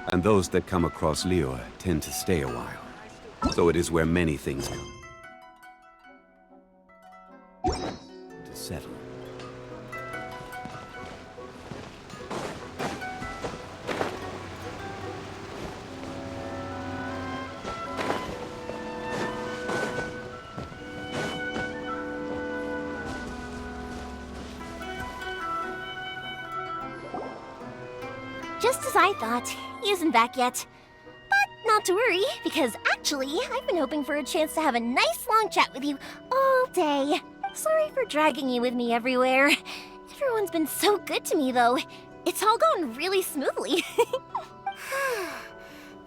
And those that come across Liyue tend to stay a while. So it is where many things come to settle. Just as I thought, he isn't back yet. But not to worry, because actually, I've been hoping for a chance to have a nice long chat with you all day. Sorry for dragging you with me everywhere. Everyone's been so good to me, though. It's all gone really smoothly.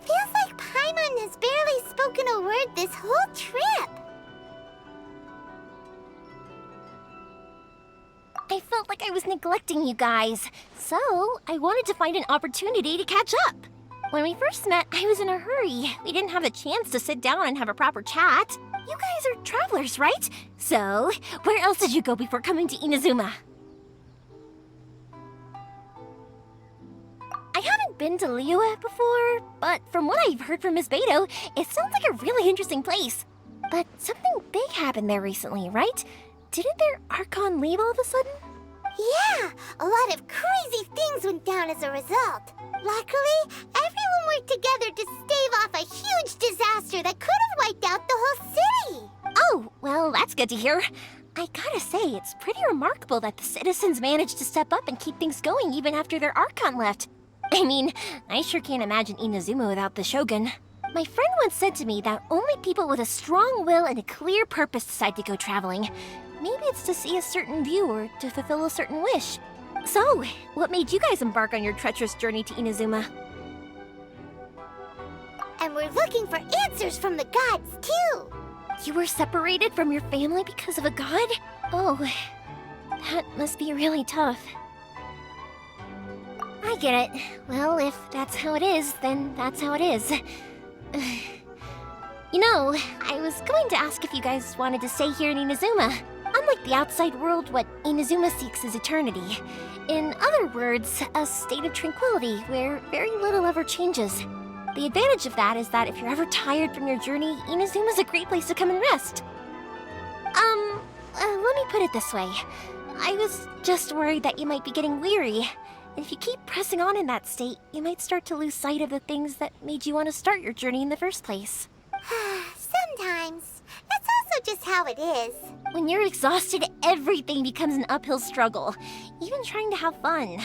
Feels like Paimon has barely spoken a word this whole trip. I felt like I was neglecting you guys, so I wanted to find an opportunity to catch up. When we first met, I was in a hurry. We didn't have a chance to sit down and have a proper chat. You guys are travelers, right? So, where else did you go before coming to Inazuma? I haven't been to Liyue before, but from what I've heard from Miss Beidou, it sounds like a really interesting place. But something big happened there recently, right? Didn't their Archon leave all of a sudden? Yeah, a lot of crazy things went down as a result. Luckily, everyone worked together to stave off a huge disaster that could have wiped out the whole city. Oh, well, that's good to hear. I gotta say, it's pretty remarkable that the citizens managed to step up and keep things going even after their Archon left. I mean, I sure can't imagine Inazuma without the Shogun. My friend once said to me that only people with a strong will and a clear purpose decide to go traveling. Maybe it's to see a certain view or to fulfill a certain wish. So, what made you guys embark on your treacherous journey to Inazuma? And we're looking for answers from the gods, too. You were separated from your family because of a god? Oh, that must be really tough. I get it. Well, if that's how it is, then that's how it is. You know, I was going to ask if you guys wanted to stay here in Inazuma. Unlike the outside world, what Inazuma seeks is eternity. In other words, a state of tranquility where very little ever changes. The advantage of that is that if you're ever tired from your journey, Inazuma's a great place to come and rest. Let me put it this way. I was just worried that you might be getting weary. And if you keep pressing on in that state, you might start to lose sight of the things that made you want to start your journey in the first place. Sometimes. That's also just how it is. When you're exhausted, everything becomes an uphill struggle, even trying to have fun.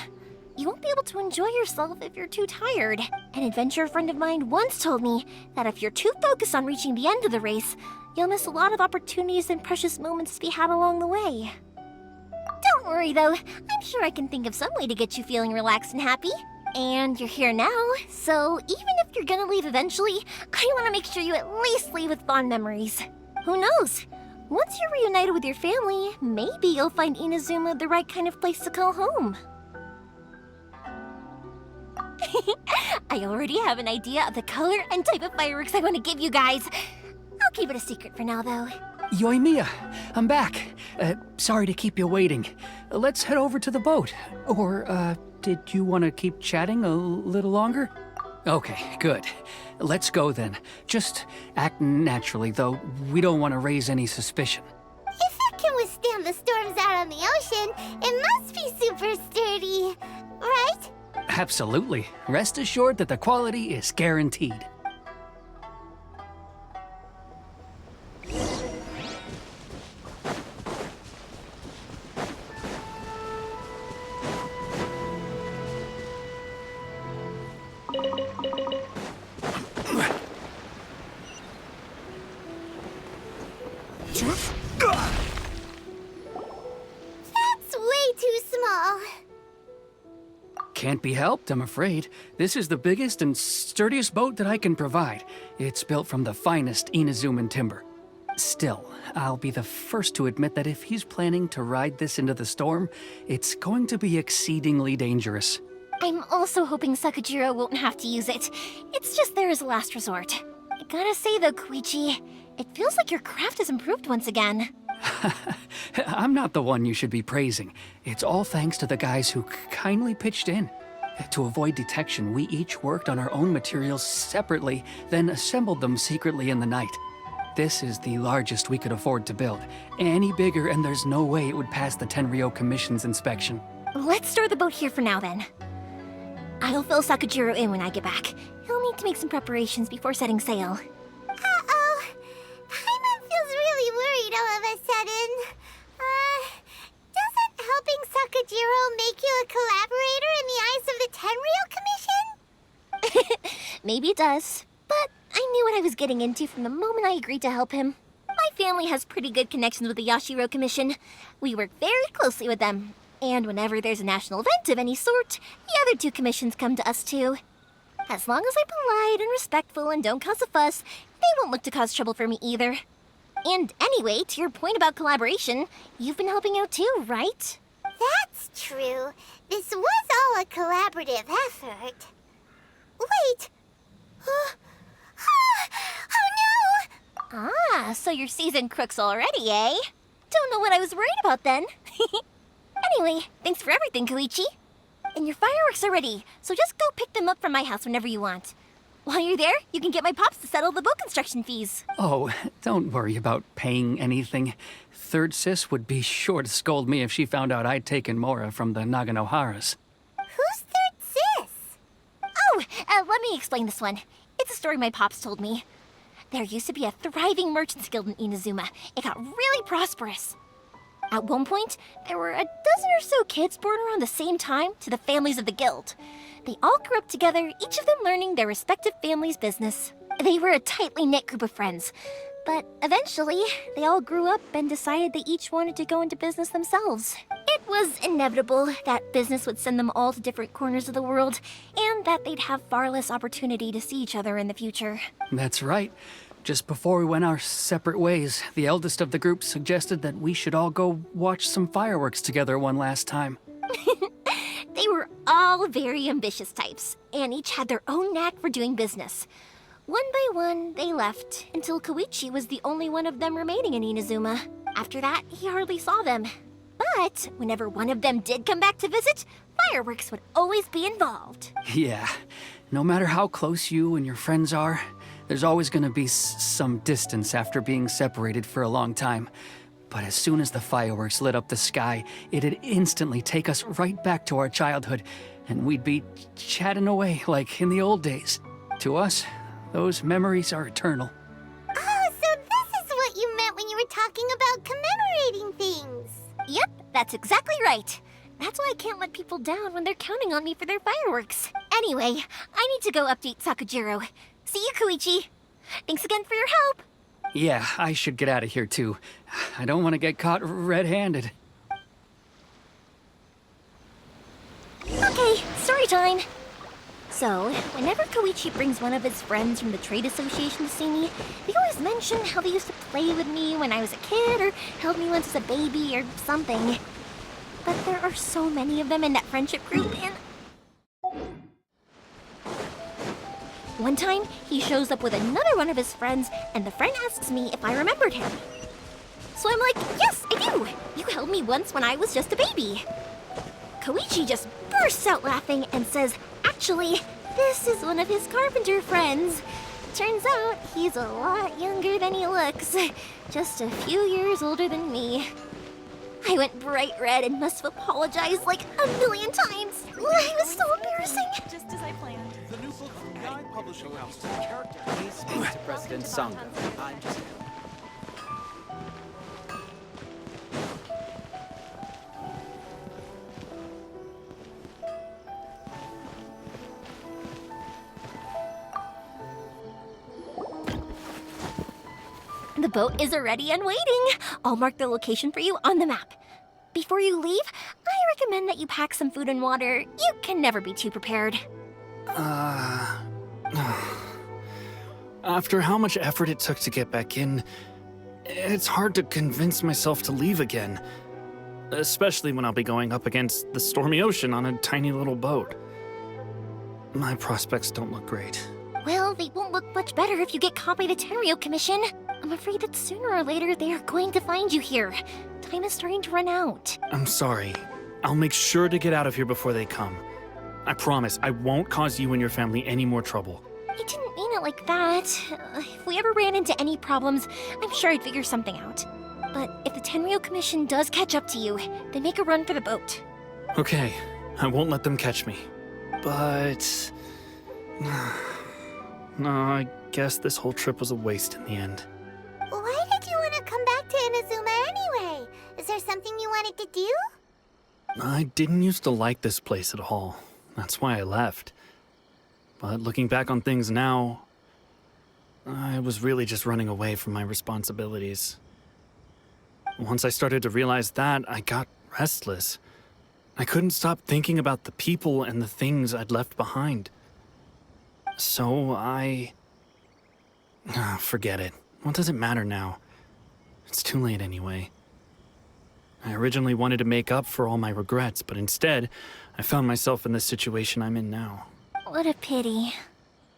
You won't be able to enjoy yourself if you're too tired. An adventurer friend of mine once told me that if you're too focused on reaching the end of the race, you'll miss a lot of opportunities and precious moments to be had along the way. Don't worry though, I'm sure I can think of some way to get you feeling relaxed and happy. And you're here now, so even if you're gonna leave eventually, I want to make sure you at least leave with fond memories. Who knows? Once you're reunited with your family, maybe you'll find Inazuma the right kind of place to call home. I already have an idea of the color and type of fireworks I want to give you guys. I'll keep it a secret for now, though. Yoimiya, I'm back. Sorry to keep you waiting. Let's head over to the boat. Or, did you want to keep chatting a little longer? Okay, good. Let's go then. Just act naturally, though we don't want to raise any suspicion. If it can withstand the storms out on the ocean, it must be super sturdy, right? Absolutely. Rest assured that the quality is guaranteed. That's way too small. Can't be helped, I'm afraid. This is the biggest and sturdiest boat that I can provide. It's built from the finest Inazuman timber. Still, I'll be the first to admit that if he's planning to ride this into the storm, it's going to be exceedingly dangerous. I'm also hoping Sakajiro won't have to use it. It's just there as a last resort. I gotta say though, Koichi, it feels like your craft has improved once again. I'm not the one you should be praising. It's all thanks to the guys who kindly pitched in. To avoid detection, we each worked on our own materials separately, then assembled them secretly in the night. This is the largest we could afford to build. Any bigger, and there's no way it would pass the Tenryou Commission's inspection. Let's store the boat here for now, then. I'll fill Sakajiro in when I get back. He'll need to make some preparations before setting sail. Uh-oh. Paimon feels really worried all of a sudden. Doesn't helping Sakajiro make you a collaborator in the eyes of the Tenryou Commission? Maybe it does, but I knew what I was getting into from the moment I agreed to help him. My family has pretty good connections with the Yashiro Commission. We work very closely with them. And whenever there's a national event of any sort, the other two commissions come to us too. As long as I'm polite and respectful and don't cause a fuss, they won't look to cause trouble for me either. And anyway, to your point about collaboration, you've been helping out too, right? That's true. This was all a collaborative effort. Wait! Oh no! So you're seasoned crooks already, eh? Don't know what I was worried about then. Anyway, thanks for everything, Koichi. And your fireworks are ready, so just go pick them up from my house whenever you want. While you're there, you can get my pops to settle the boat construction fees. Oh, don't worry about paying anything. Third Sis would be sure to scold me if she found out I'd taken Mora from the Naganoharas. Who's Third Sis? Oh, let me explain this one. It's a story my pops told me. There used to be a thriving merchants guild in Inazuma. It got really prosperous. At one point, there were a dozen or so kids born around the same time to the families of the guild. They all grew up together, each of them learning their respective family's business. They were a tightly knit group of friends. But eventually, they all grew up and decided they each wanted to go into business themselves. It was inevitable that business would send them all to different corners of the world, and that they'd have far less opportunity to see each other in the future. That's right. Just before we went our separate ways, the eldest of the group suggested that we should all go watch some fireworks together one last time. They were all very ambitious types, and each had their own knack for doing business. One by one, they left, until Koichi was the only one of them remaining in Inazuma. After that, he hardly saw them. But whenever one of them did come back to visit, fireworks would always be involved. Yeah, no matter how close you and your friends are, there's always gonna be some distance after being separated for a long time. But as soon as the fireworks lit up the sky, it'd instantly take us right back to our childhood, and we'd be chatting away like in the old days. To us, those memories are eternal. Oh, so this is what you meant when you were talking about commemorating things. Yep, that's exactly right. That's why I can't let people down when they're counting on me for their fireworks. Anyway, I need to go update Sakajiro. See you, Koichi. Thanks again for your help. Yeah, I should get out of here too. I don't want to get caught red-handed. Okay, story time. So, whenever Koichi brings one of his friends from the trade association to see me, they always mention how they used to play with me when I was a kid or held me once as a baby or something. But there are so many of them in that friendship group, and one time, he shows up with another one of his friends, and the friend asks me if I remembered him. So I'm like, yes, I do! You held me once when I was just a baby. Koichi just bursts out laughing and says, actually, this is one of his carpenter friends. Turns out, he's a lot younger than he looks. Just a few years older than me. I went bright red and must have apologized like a million times. It was so embarrassing. Just as I planned. The new book from Guy Publishing House. Character. He speaks to President Sangha. I'm just... The boat is ready and waiting. I'll mark the location for you on the map. Before you leave, I recommend that you pack some food and water. You can never be too prepared. After how much effort it took to get back in, it's hard to convince myself to leave again. Especially when I'll be going up against the stormy ocean on a tiny little boat. My prospects don't look great. Well, they won't look much better if you get caught by the Tenryou Commission. I'm afraid that sooner or later they are going to find you here. Time is starting to run out. I'm sorry. I'll make sure to get out of here before they come. I promise I won't cause you and your family any more trouble. I didn't mean it like that. If we ever ran into any problems, I'm sure I'd figure something out. But if the Tenryo Commission does catch up to you, then make a run for the boat. Okay, I won't let them catch me. But... no, I guess this whole trip was a waste in the end. Why did you want to come back to Inazuma anyway? Is there something you wanted to do? I didn't used to like this place at all. That's why I left. But looking back on things now, I was really just running away from my responsibilities. Once I started to realize that, I got restless. I couldn't stop thinking about the people and the things I'd left behind. So forget it. What does it matter now? It's too late anyway. I originally wanted to make up for all my regrets, but instead, I found myself in the situation I'm in now. What a pity.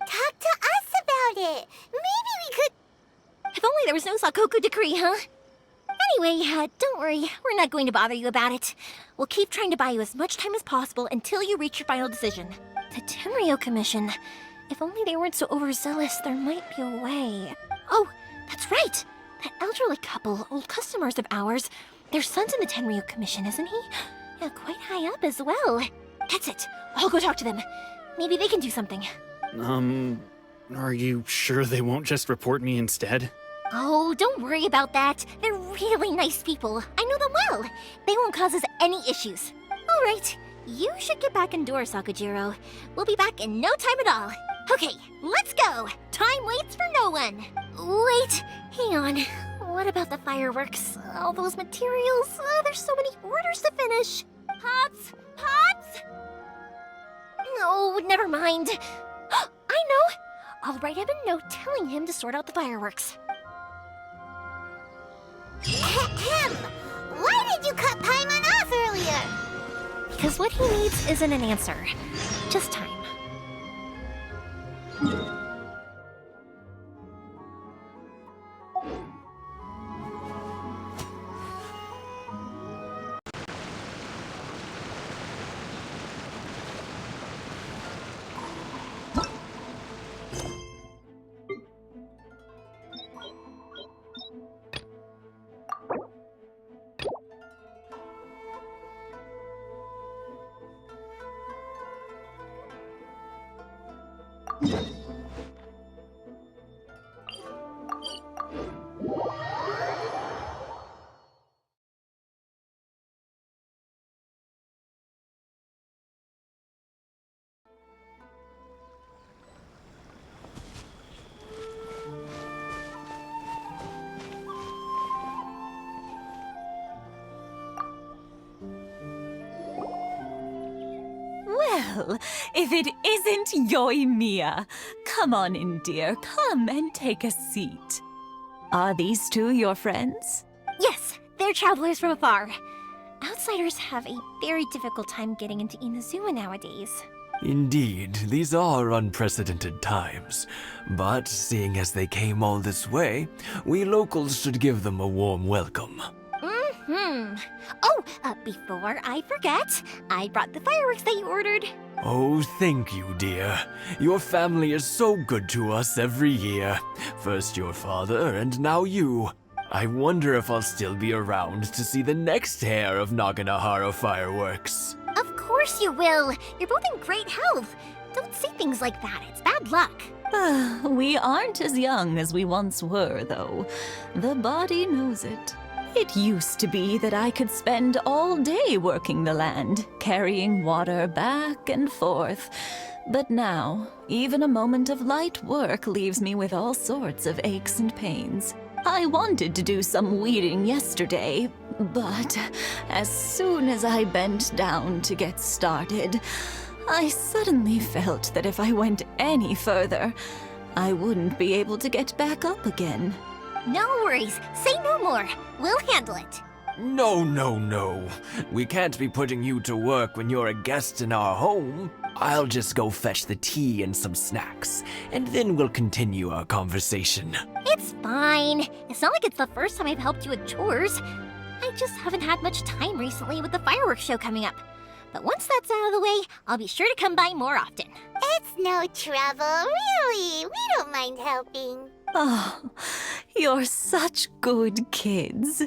Talk to us about it. Maybe we could... If only there was no Sakoku decree, huh? Anyway, don't worry. We're not going to bother you about it. We'll keep trying to buy you as much time as possible until you reach your final decision. The Tenryo Commission. If only they weren't so overzealous, there might be a way. Oh, that's right. That elderly couple, old customers of ours. Their son's in the Tenryo Commission, isn't he? Yeah, quite high up as well. That's it. I'll go talk to them. Maybe they can do something. Are you sure they won't just report me instead? Oh, don't worry about that. They're really nice people. I know them well. They won't cause us any issues. All right, you should get back indoors, Sakujiro. We'll be back in no time at all. Okay, let's go. Time waits for no one. Wait, hang on. What about the fireworks? All those materials? There's so many orders to finish. Pops? Pops? No, never mind. I know. I'll write him a note telling him to sort out the fireworks. Ahem! Why did you cut Paimon off earlier? Because what he needs isn't an answer, just time. Well, if it isn't Yoimiya. Come on in, dear. Come and take a seat. Are these two your friends? Yes, they're travelers from afar. Outsiders have a very difficult time getting into Inazuma nowadays. Indeed, these are unprecedented times. But seeing as they came all this way, we locals should give them a warm welcome. Oh, before I forget, I brought the fireworks that you ordered. Oh, thank you, dear. Your family is so good to us every year. First your father, and now you. I wonder if I'll still be around to see the next pair of Naganahara fireworks. Of course you will. You're both in great health. Don't say things like that. It's bad luck. We aren't as young as we once were, though. The body knows it. It used to be that I could spend all day working the land, carrying water back and forth. But now, even a moment of light work leaves me with all sorts of aches and pains. I wanted to do some weeding yesterday, but as soon as I bent down to get started, I suddenly felt that if I went any further, I wouldn't be able to get back up again. No worries. Say no more. We'll handle it. No, no, no. We can't be putting you to work when you're a guest in our home. I'll just go fetch the tea and some snacks, and then we'll continue our conversation. It's fine. It's not like it's the first time I've helped you with chores. I just haven't had much time recently with the fireworks show coming up. But once that's out of the way, I'll be sure to come by more often. It's no trouble, really. We don't mind helping. Oh, you're such good kids.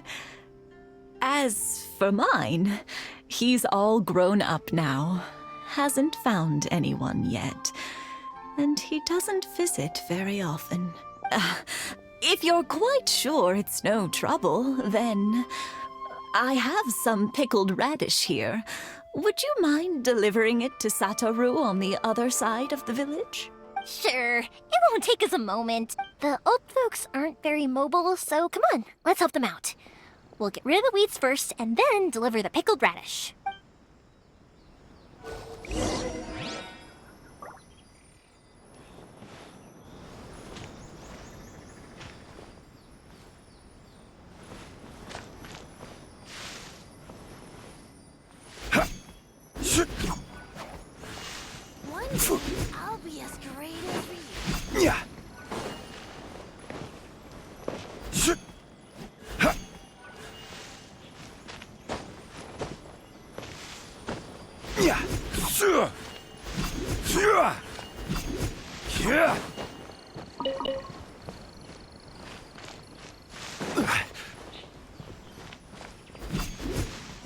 As for mine, he's all grown up now. Hasn't found anyone yet. And he doesn't visit very often. If you're quite sure it's no trouble, then I have some pickled radish here. Would you mind delivering it to Satoru on the other side of the village? Sure, it won't take us a moment. The old folks aren't very mobile, so come on, let's help them out. We'll get rid of the weeds first and then deliver the pickled radish. One day, I'll be as great as you. Yeah. Yeah. Yeah.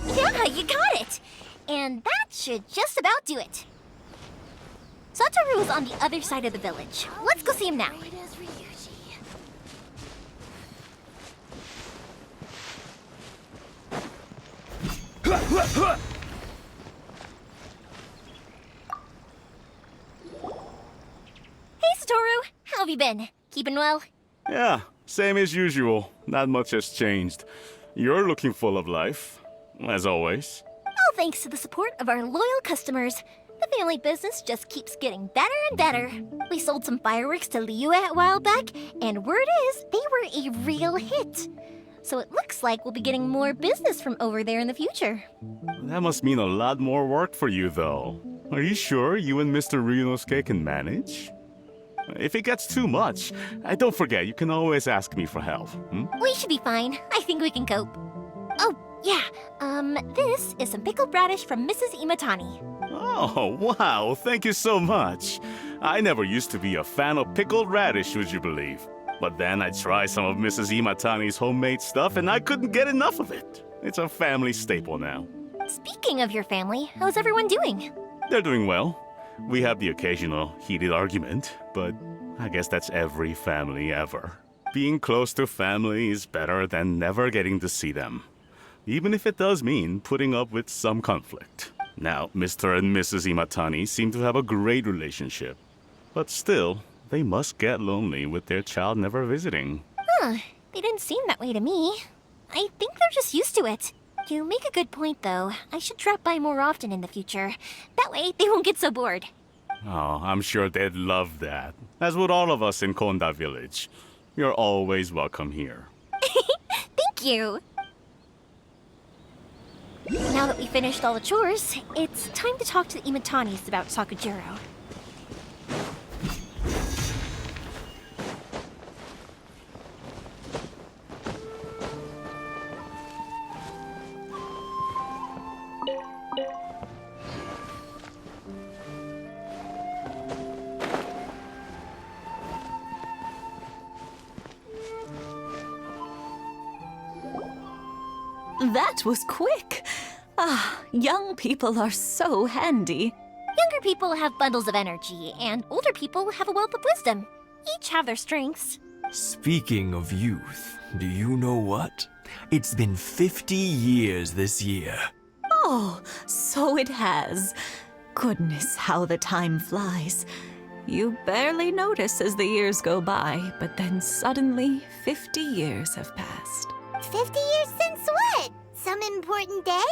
Yeah, you got it! And that should just about do it. Satoru is on the other side of the village. Let's go see him now. Great as Ryuji. Hey, Satoru! How have you been? Keeping well? Yeah, same as usual. Not much has changed. You're looking full of life, as always. All thanks to the support of our loyal customers. The family business just keeps getting better and better. We sold some fireworks to Liyue a while back, and word is they were a real hit. So it looks like we'll be getting more business from over there in the future. That must mean a lot more work for you, though. Are you sure you and Mr. Ryunosuke can manage? If it gets too much, don't forget, you can always ask me for help. We should be fine. I think we can cope. Oh, yeah. This is some pickled radish from Mrs. Imatani. Oh, wow, thank you so much. I never used to be a fan of pickled radish, would you believe? But then I tried some of Mrs. Imatani's homemade stuff and I couldn't get enough of it. It's a family staple now. Speaking of your family, how's everyone doing? They're doing well. We have the occasional heated argument, but I guess that's every family ever. Being close to family is better than never getting to see them, even if it does mean putting up with some conflict. Now, Mr. and Mrs. Imatani seem to have a great relationship, but still, they must get lonely with their child never visiting. Huh, they didn't seem that way to me. I think they're just used to it. You make a good point, though. I should drop by more often in the future. That way, they won't get so bored. Oh, I'm sure they'd love that, as would all of us in Konda Village. You're always welcome here. Thank you! Now that we finished all the chores, it's time to talk to the Imatanis about Sakujiro. That was quick. Ah, young people are so handy. Younger people have bundles of energy, and older people have a wealth of wisdom. Each have their strengths. Speaking of youth, do you know what? It's been 50 years this year. Oh, so it has. Goodness, how the time flies. You barely notice as the years go by, but then suddenly 50 years have passed. 50 years since what? Some important day?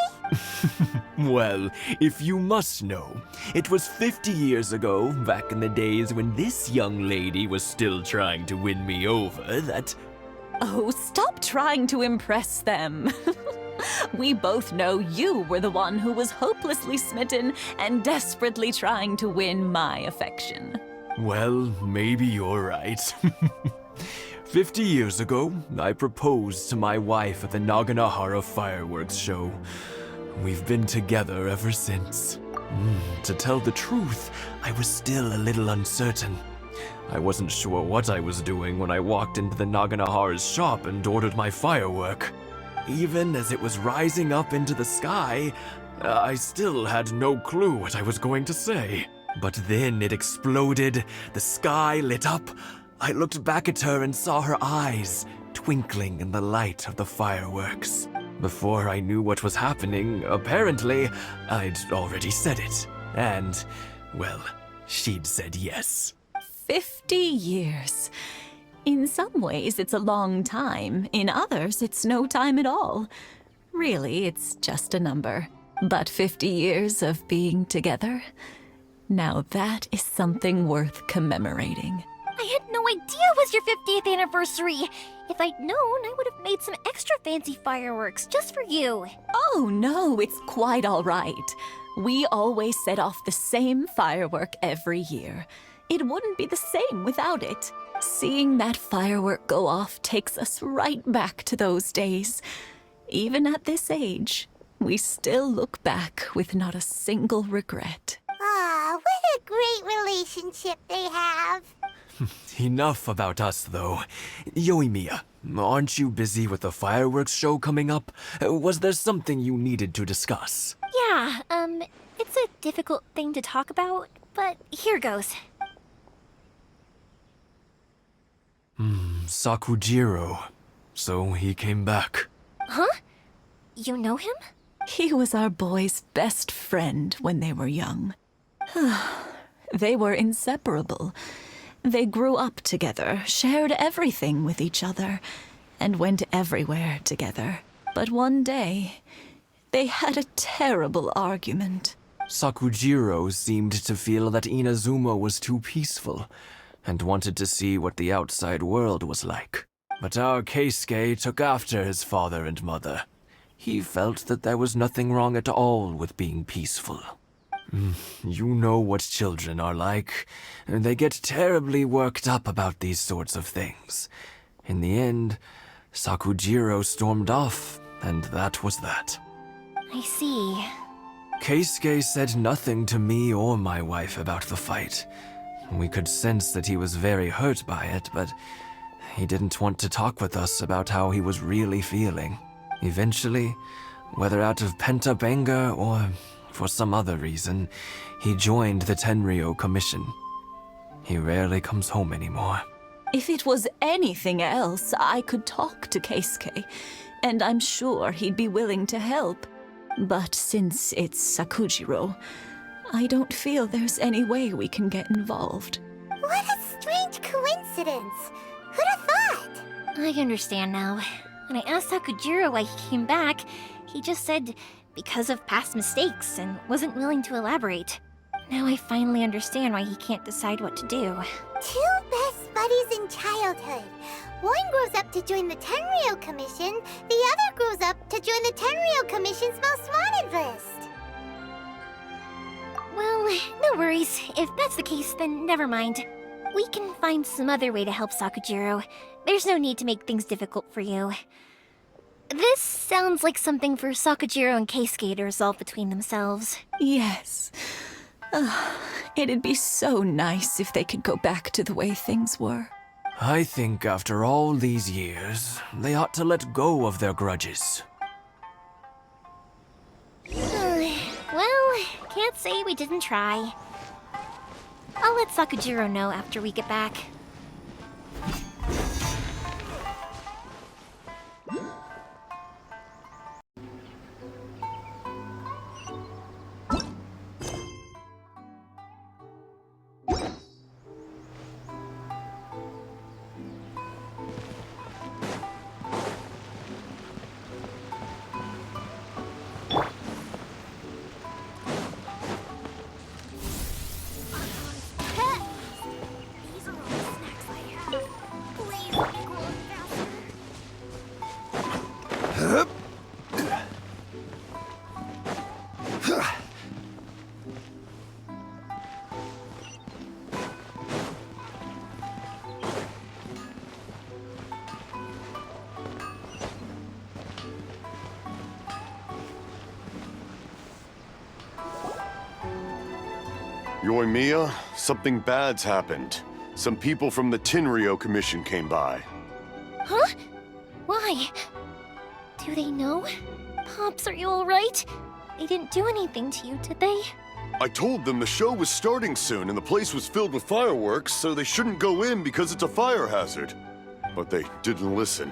Well, if you must know, it was 50 years ago, back in the days when this young lady was still trying to win me over, that... Oh, stop trying to impress them. We both know you were the one who was hopelessly smitten and desperately trying to win my affection. Well, maybe you're right. 50 years ago, I proposed to my wife at the Naganahara fireworks show. We've been together ever since. To tell the truth, I was still a little uncertain. I wasn't sure what I was doing when I walked into the Naganahara's shop and ordered my firework. Even as it was rising up into the sky, I still had no clue what I was going to say. But then it exploded, the sky lit up. I looked back at her and saw her eyes twinkling in the light of the fireworks. Before I knew what was happening, apparently, I'd already said it. And, well, she'd said yes. 50 years. In some ways, it's a long time. In others, it's no time at all. Really, it's just a number. But 50 years of being together? Now that is something worth commemorating. I had no idea it was your 50th anniversary. If I'd known, I would have made some extra fancy fireworks just for you. Oh no, it's quite all right. We always set off the same firework every year. It wouldn't be the same without it. Seeing that firework go off takes us right back to those days. Even at this age, we still look back with not a single regret. Ah, what a great relationship they have. Enough about us, though. Yoimiya, aren't you busy with the fireworks show coming up? Was there something you needed to discuss? Yeah, it's a difficult thing to talk about, but here goes. Sakujiro. So he came back. Huh? You know him? He was our boys' best friend when they were young. They were inseparable. They grew up together, shared everything with each other, and went everywhere together. But one day, they had a terrible argument. Sakujiro seemed to feel that Inazuma was too peaceful, and wanted to see what the outside world was like. But our Keisuke took after his father and mother. He felt that there was nothing wrong at all with being peaceful. You know what children are like. They get terribly worked up about these sorts of things. In the end, Sakujiro stormed off, and that was that. I see. Keisuke said nothing to me or my wife about the fight. We could sense that he was very hurt by it, but he didn't want to talk with us about how he was really feeling. Eventually, whether out of pent-up anger or for some other reason, he joined the Tenryou Commission. He rarely comes home anymore. If it was anything else, I could talk to Keisuke, and I'm sure he'd be willing to help. But since it's Sakujiro, I don't feel there's any way we can get involved. What a strange coincidence. Who'd have thought? I understand now. When I asked Sakujiro why he came back, he just said because of past mistakes and wasn't willing to elaborate. Now I finally understand why he can't decide what to do. Two best buddies in childhood. One grows up to join the Tenryou Commission, the other grows up to join the Tenryou Commission's most wanted list. Well, no worries. If that's the case, then never mind. We can find some other way to help Sakujiro. There's no need to make things difficult for you. This sounds like something for Sakujiro and Keisuke to resolve between themselves. Yes. It'd be so nice if they could go back to the way things were. I think after all these years, they ought to let go of their grudges. Well, can't say we didn't try. I'll let Sakujiro know after we get back. Yoimiya, something bad's happened. Some people from the Tenryou Commission came by. Huh? Why? Do they know? Pops, are you alright? They didn't do anything to you, did they? I told them the show was starting soon and the place was filled with fireworks, so they shouldn't go in because it's a fire hazard. But they didn't listen.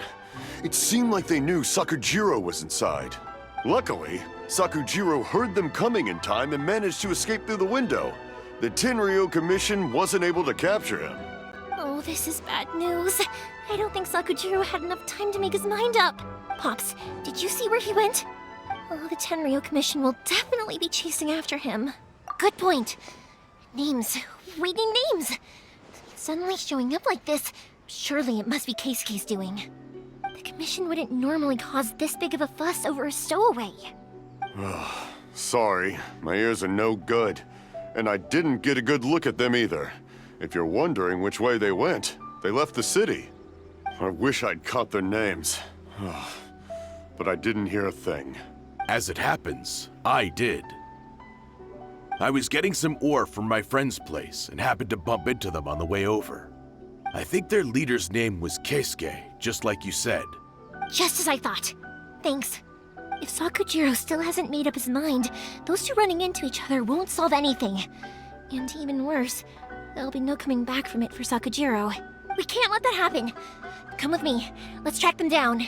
It seemed like they knew Sakujiro was inside. Luckily, Sakujiro heard them coming in time and managed to escape through the window. The Tenryou Commission wasn't able to capture him. Oh, this is bad news. I don't think Sakujiro had enough time to make his mind up. Pops, did you see where he went? Oh, the Tenryou Commission will definitely be chasing after him. Good point. Names. We need names. Suddenly showing up like this, surely it must be Keisuke's doing. The Commission wouldn't normally cause this big of a fuss over a stowaway. Sorry, my ears are no good. And I didn't get a good look at them either. If you're wondering which way they went, they left the city. I wish I'd caught their names. But I didn't hear a thing. As it happens, I did. I was getting some ore from my friend's place and happened to bump into them on the way over. I think their leader's name was Keisuke, just like you said. Just as I thought. Thanks. If Sakujiro still hasn't made up his mind, those two running into each other won't solve anything. And even worse, there'll be no coming back from it for Sakujiro. We can't let that happen. Come with me. Let's track them down.